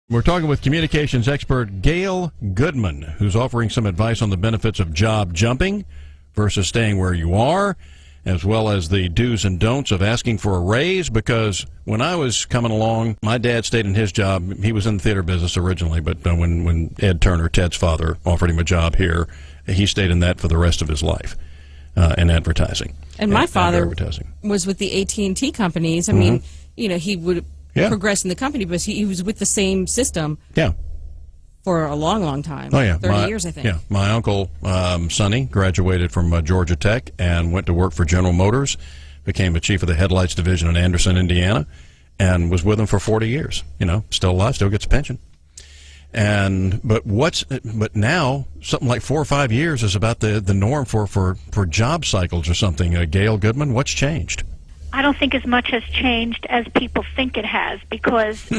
We're talking with communications expert Gail Goodman, who's offering some advice on the benefits of job jumping versus staying where you are, as well as the do's and don'ts of asking for a raise. Because when I was coming along, my dad stayed in his job. He was in the theater business originally, but when Ed Turner, Ted's father, offered him a job here, he stayed in that for the rest of his life, in advertising. And my father was with the AT&T companies. I mean, he would progress in the company, but he was with the same system for a long, long time. Oh, yeah. 30 years, I think. Yeah. My uncle, Sonny, graduated from Georgia Tech and went to work for General Motors, became the chief of the headlights division in Anderson, Indiana, and was with them for 40 years. Still alive, still gets a pension. But now something like 4 or 5 years is about the norm for job cycles or something. Gail Goodman, what's changed? I don't think as much has changed as people think it has, because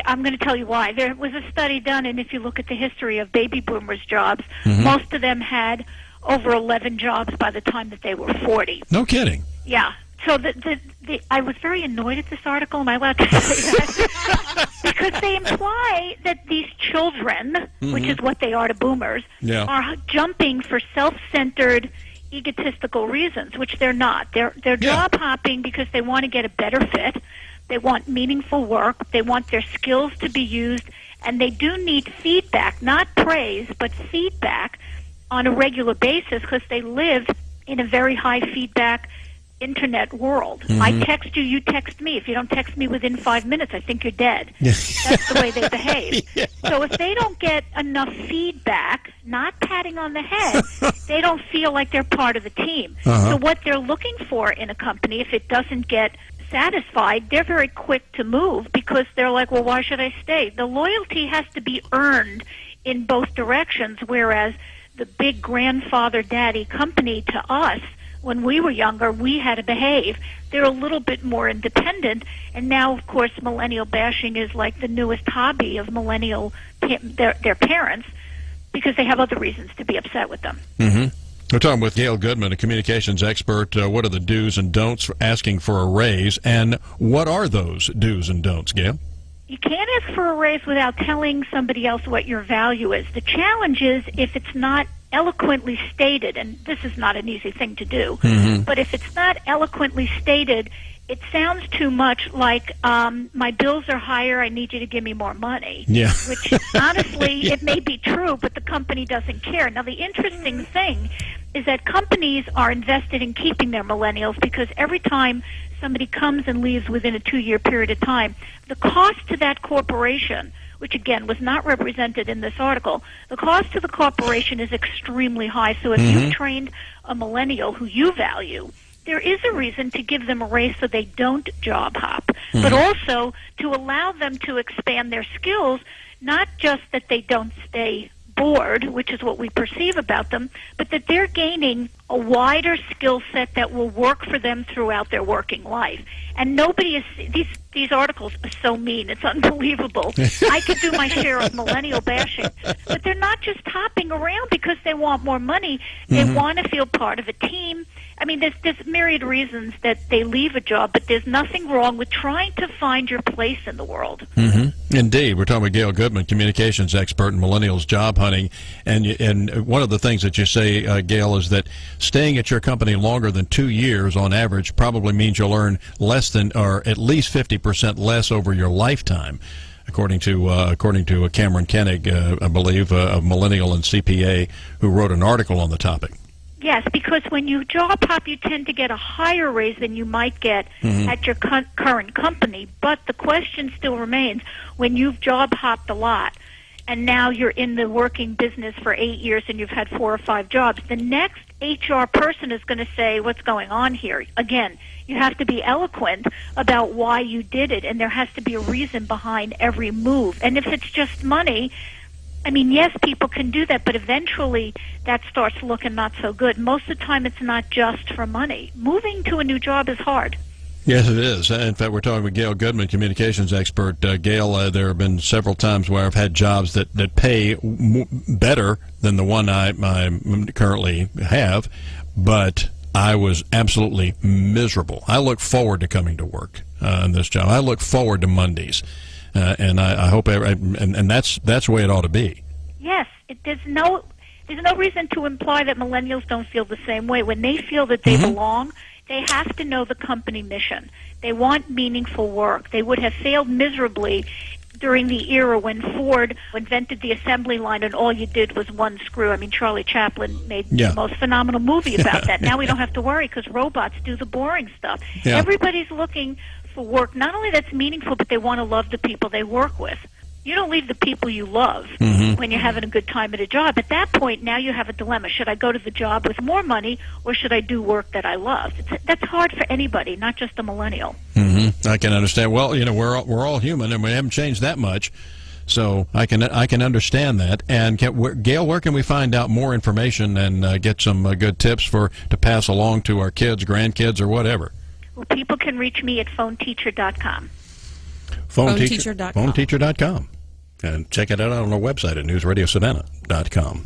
I'm going to tell you why. There was a study done, and if you look at the history of baby boomers' jobs, most of them had over 11 jobs by the time that they were 40. No kidding. Yeah. So I was very annoyed at this article. Am I allowed to say that? Because they imply that these children, which is what they are to boomers, are jumping for self-centered, egotistical reasons, which they're not. They're job hopping because they want to get a better fit. They want meaningful work. They want their skills to be used, and they do need feedback, not praise, but feedback on a regular basis, because they live in a very high feedback internet world. I text you, you text me. If you don't text me within 5 minutes, I think you're dead. That's the way they behave. So if they don't get enough feedback, not patting on the head, they don't feel like they're part of the team. So what they're looking for in a company, if it doesn't get satisfied, they're very quick to move, because they're like, well, why should I stay? The loyalty has to be earned in both directions, whereas the big grandfather daddy company, to us, when we were younger, we had to behave. They're a little bit more independent, and now, of course, millennial bashing is like the newest hobby of their parents, because they have other reasons to be upset with them. We're talking with Gail Goodman, a communications expert. What are the do's and don'ts for asking for a raise, and what are those do's and don'ts, Gail? You can't ask for a raise without telling somebody else what your value is. The challenge is if it's not eloquently stated, and this is not an easy thing to do, but if it's not eloquently stated, it sounds too much like, my bills are higher, I need you to give me more money. Which, honestly, it may be true, but the company doesn't care. Now, the interesting thing is that companies are invested in keeping their millennials, because every time somebody comes and leaves within a 2-year period of time, the cost to that corporation, which again was not represented in this article, the cost to the corporation is extremely high. So if you've trained a millennial who you value, there is a reason to give them a raise so they don't job hop, but also to allow them to expand their skills, not just that they don't stay bored, which is what we perceive about them, but that they're gaining a wider skill set that will work for them throughout their working life. And nobody is, these articles are so mean, it's unbelievable. I could do my share of millennial bashing, but they're not just hopping around because they want more money. They want to feel part of a team. I mean, there's myriad reasons that they leave a job, but there's nothing wrong with trying to find your place in the world. Indeed. We're talking with Gail Goodman, communications expert in millennials job hunting. And one of the things that you say, Gail, is that staying at your company longer than 2 years on average probably means you'll earn less than, or at least 50% less over your lifetime, according to Cameron Koenig, I believe, a millennial and CPA who wrote an article on the topic. Yes, because when you job hop, you tend to get a higher raise than you might get at your current company. But the question still remains, when you've job hopped a lot, and now you're in the working business for 8 years and you've had 4 or 5 jobs, the next HR person is going to say, what's going on here? Again, you have to be eloquent about why you did it, and there has to be a reason behind every move. And if it's just money, I mean, yes, people can do that, but eventually that starts looking not so good. Most of the time it's not just for money. Moving to a new job is hard. Yes, it is. In fact, we're talking with Gail Goodman, communications expert. Gail, there have been several times where I've had jobs that pay better than the one I currently have, but I was absolutely miserable. I look forward to coming to work in this job. I look forward to Mondays. and I hope and that's the way it ought to be. Yes, there's no reason to imply that millennials don't feel the same way. When they feel that they belong, they have to know the company mission. They want meaningful work. They would have failed miserably during the era when Ford invented the assembly line and all you did was one screw. I mean, Charlie Chaplin made the most phenomenal movie about that. Now we don't have to worry because robots do the boring stuff. Yeah. Everybody's looking for work, not only that's meaningful, but they want to love the people they work with. You don't leave the people you love when you're having a good time at a job. At that point, now you have a dilemma. Should I go to the job with more money, or should I do work that I love? That's hard for anybody, not just a millennial. I can understand. Well, we're all human, and we haven't changed that much, so I can understand that. And Gail, where can we find out more information and get some good tips to pass along to our kids, grandkids, or whatever? Well, people can reach me at phoneteacher.com. Phoneteacher.com. And check it out on our website at newsradiosavannah.com.